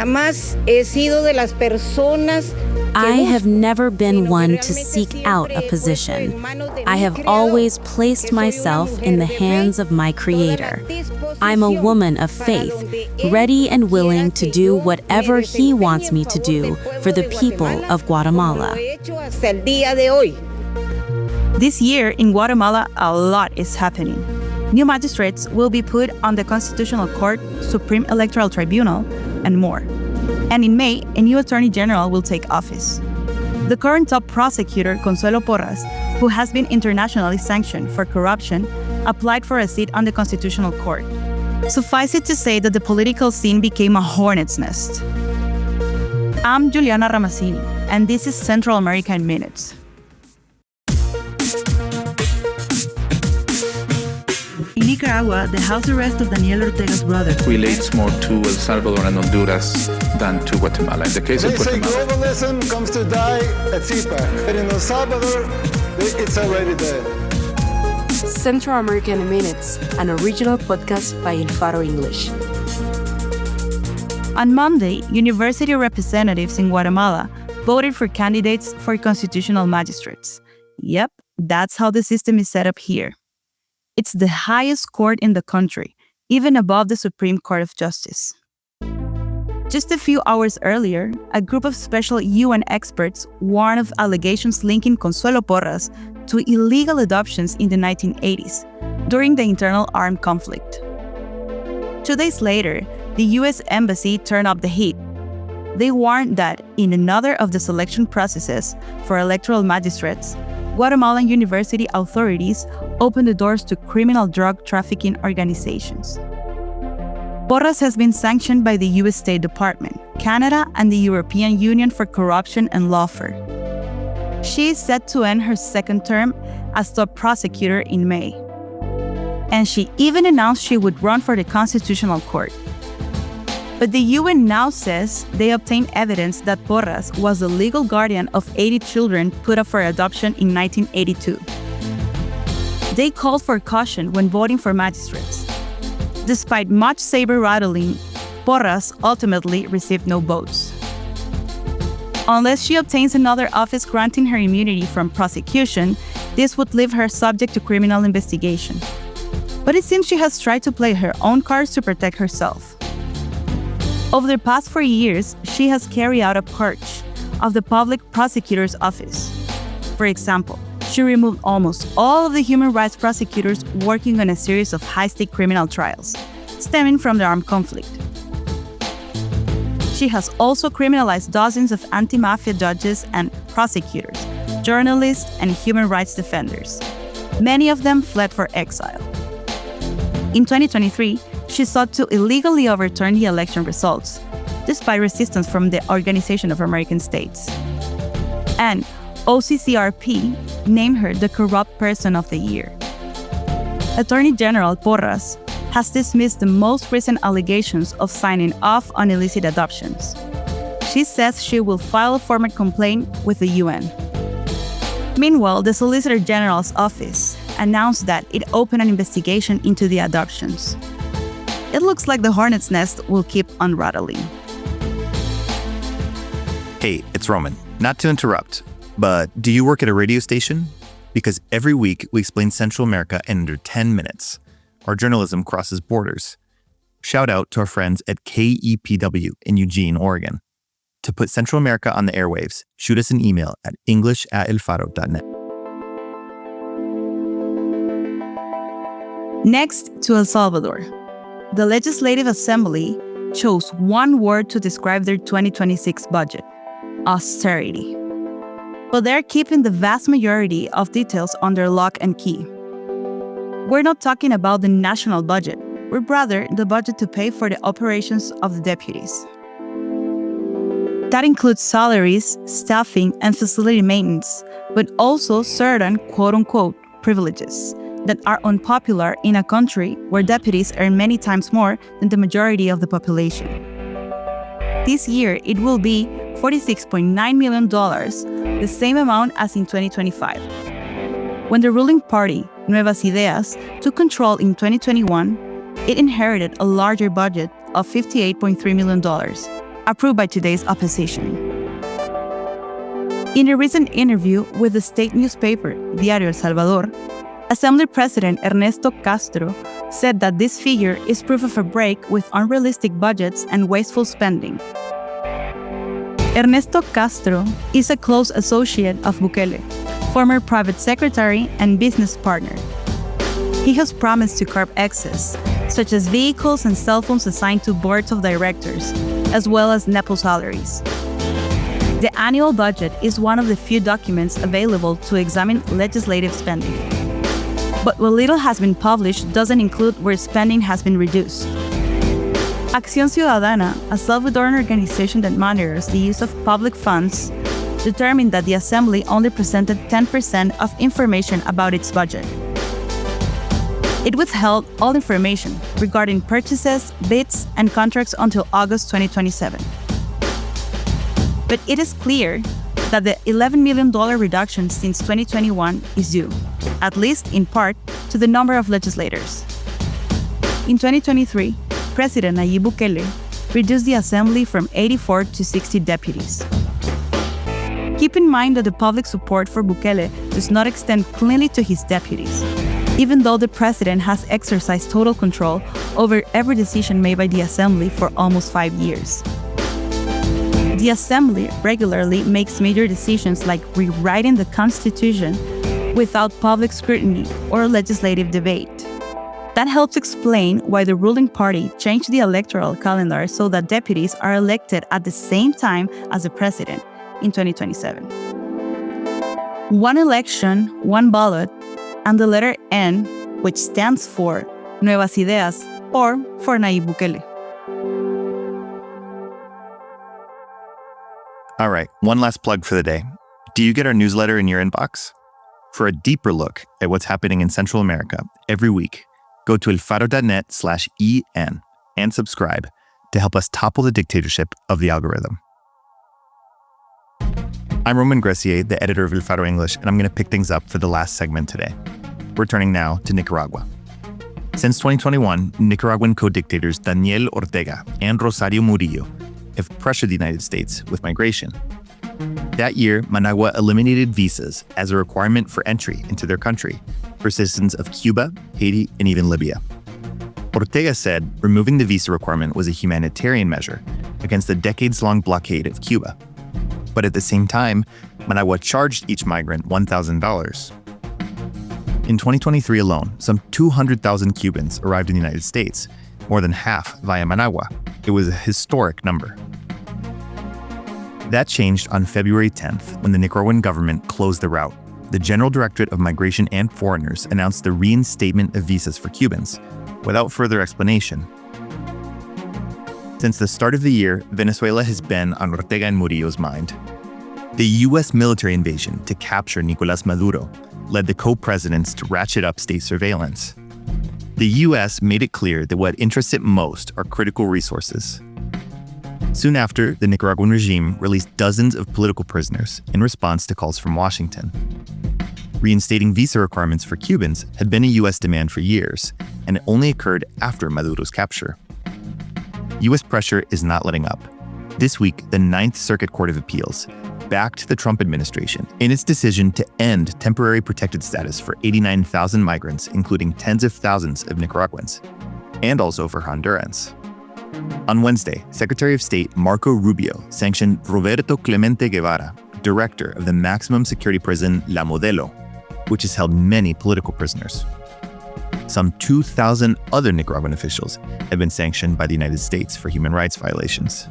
Jamás he sido de las personas. I have never been one to seek out a position. I have always placed myself in the hands of my Creator. I'm a woman of faith, ready and willing to do whatever He wants me to do for the people of Guatemala. This year in Guatemala, a lot is happening. New magistrates will be put on the Constitutional Court, Supreme Electoral Tribunal, and more. And in May, a new Attorney General will take office. The current top prosecutor, Consuelo Porras, who has been internationally sanctioned for corruption, applied for a seat on the Constitutional Court. Suffice it to say that the political scene became a hornet's nest. I'm Yuliana Ramazzini, and this is Central America in Minutes. In Nicaragua, the house arrest of Daniel Ortega's brother relates more to El Salvador and Honduras than to Guatemala. In the case of Guatemala, they say globalism comes to die at CIPA, but in El Salvador, it's already dead. Central America in Minutes, an original podcast by Faro English. On Monday, university representatives in Guatemala voted for candidates for constitutional magistrates. Yep, that's how the system is set up here. It's the highest court in the country, even above the Supreme Court of Justice. Just a few hours earlier, a group of special UN experts warned of allegations linking Consuelo Porras to illegal adoptions in the 1980s, during the internal armed conflict. 2 days later, the US Embassy turned up the heat. They warned that in another of the selection processes for electoral magistrates, Guatemalan university authorities opened the doors to criminal drug trafficking organizations. Porras has been sanctioned by the US State Department, Canada, and the European Union for corruption and lawfare. She is set to end her second term as top prosecutor in May. And she even announced she would run for the Constitutional Court. But the UN now says they obtained evidence that Porras was the legal guardian of 80 children put up for adoption in 1982. They called for caution when voting for magistrates. Despite much saber-rattling, Porras ultimately received no votes. Unless she obtains another office granting her immunity from prosecution, this would leave her subject to criminal investigation. But it seems she has tried to play her own cards to protect herself. Over the past 4 years, she has carried out a purge of the public prosecutor's office. For example, she removed almost all of the human rights prosecutors working on a series of high-stake criminal trials, stemming from the armed conflict. She has also criminalized dozens of anti-mafia judges and prosecutors, journalists, and human rights defenders. Many of them fled for exile. In 2023, she sought to illegally overturn the election results, despite resistance from the Organization of American States. And OCCRP named her the Corrupt Person of the Year. Attorney General Porras has dismissed the most recent allegations of signing off on illicit adoptions. She says she will file a formal complaint with the UN. Meanwhile, the Solicitor General's office announced that it opened an investigation into the adoptions. It looks like the hornet's nest will keep unrattling. Hey, it's Roman. Not to interrupt, but do you work at a radio station? Because every week we explain Central America in under 10 minutes. Our journalism crosses borders. Shout out to our friends at KEPW in Eugene, Oregon. To put Central America on the airwaves, shoot us an email at english@elfaro.net. Next to El Salvador. The Legislative Assembly chose one word to describe their 2026 budget: austerity. But they're keeping the vast majority of details under lock and key. We're not talking about the national budget, but rather the budget to pay for the operations of the deputies. That includes salaries, staffing, and facility maintenance, but also certain quote-unquote privileges that are unpopular in a country where deputies earn many times more than the majority of the population. This year, it will be $46.9 million, the same amount as in 2025. When the ruling party, Nuevas Ideas, took control in 2021, it inherited a larger budget of $58.3 million, approved by today's opposition. In a recent interview with the state newspaper, Diario El Salvador, Assembly President Ernesto Castro said that this figure is proof of a break with unrealistic budgets and wasteful spending. Ernesto Castro is a close associate of Bukele, former private secretary and business partner. He has promised to curb excess, such as vehicles and cell phones assigned to boards of directors, as well as nepo salaries. The annual budget is one of the few documents available to examine legislative spending. But what little has been published doesn't include where spending has been reduced. Acción Ciudadana, a Salvadoran organization that monitors the use of public funds, determined that the Assembly only presented 10% of information about its budget. It withheld all information regarding purchases, bids, and contracts until August 2027. But it is clear that the $11 million reduction since 2021 is due, at least in part, to the number of legislators. In 2023, President Nayib Bukele reduced the Assembly from 84 to 60 deputies. Keep in mind that the public support for Bukele does not extend cleanly to his deputies, even though the president has exercised total control over every decision made by the Assembly for almost 5 years. The Assembly regularly makes major decisions like rewriting the Constitution without public scrutiny or legislative debate. That helps explain why the ruling party changed the electoral calendar so that deputies are elected at the same time as the president in 2027. One election, one ballot, and the letter N, which stands for Nuevas Ideas or for Nayib Bukele. All right, one last plug for the day. Do you get our newsletter in your inbox? For a deeper look at what's happening in Central America every week, go to elfaro.net/en and subscribe to help us topple the dictatorship of the algorithm. I'm Roman Gressier, the editor of El Faro English, and I'm going to pick things up for the last segment today. We're turning now to Nicaragua. Since 2021, Nicaraguan co-dictators Daniel Ortega and Rosario-Murillo have pressured the United States with migration. That year, Managua eliminated visas as a requirement for entry into their country for citizens of Cuba, Haiti, and even Libya. Ortega said removing the visa requirement was a humanitarian measure against the decades-long blockade of Cuba. But at the same time, Managua charged each migrant $1,000. In 2023 alone, some 200,000 Cubans arrived in the United States, more than half via Managua. It was a historic number. That changed on February 10th when the Nicaraguan government closed the route. The General Directorate of Migration and Foreigners announced the reinstatement of visas for Cubans, without further explanation. Since the start of the year, Venezuela has been on Ortega and Murillo's mind. The U.S. military invasion to capture Nicolás Maduro led the co-presidents to ratchet up state surveillance. The U.S. made it clear that what interests it most are critical resources. Soon after, the Nicaraguan regime released dozens of political prisoners in response to calls from Washington. Reinstating visa requirements for Cubans had been a U.S. demand for years, and it only occurred after Maduro's capture. U.S. pressure is not letting up. This week, the Ninth Circuit Court of Appeals backed the Trump administration in its decision to end temporary protected status for 89,000 migrants, including tens of thousands of Nicaraguans, and also for Hondurans. On Wednesday, Secretary of State Marco Rubio sanctioned Roberto Clemente Guevara, director of the maximum security prison La Modelo, which has held many political prisoners. Some 2,000 other Nicaraguan officials have been sanctioned by the United States for human rights violations.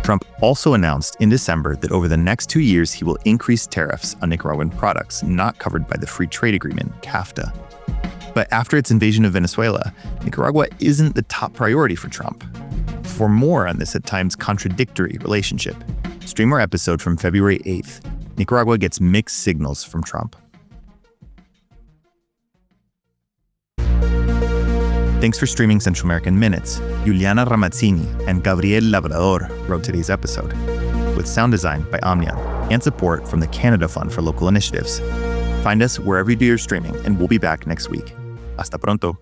Trump also announced in December that over the next 2 years he will increase tariffs on Nicaraguan products not covered by the Free Trade Agreement, CAFTA. But after its invasion of Venezuela, Nicaragua isn't the top priority for Trump. For more on this at times contradictory relationship, stream our episode from February 8th. Nicaragua gets mixed signals from Trump. Thanks for streaming Central American Minutes. Yuliana Ramazzini and Gabriel Labrador wrote today's episode, with sound design by Omnium and support from the Canada Fund for Local Initiatives. Find us wherever you do your streaming, and we'll be back next week. Hasta pronto.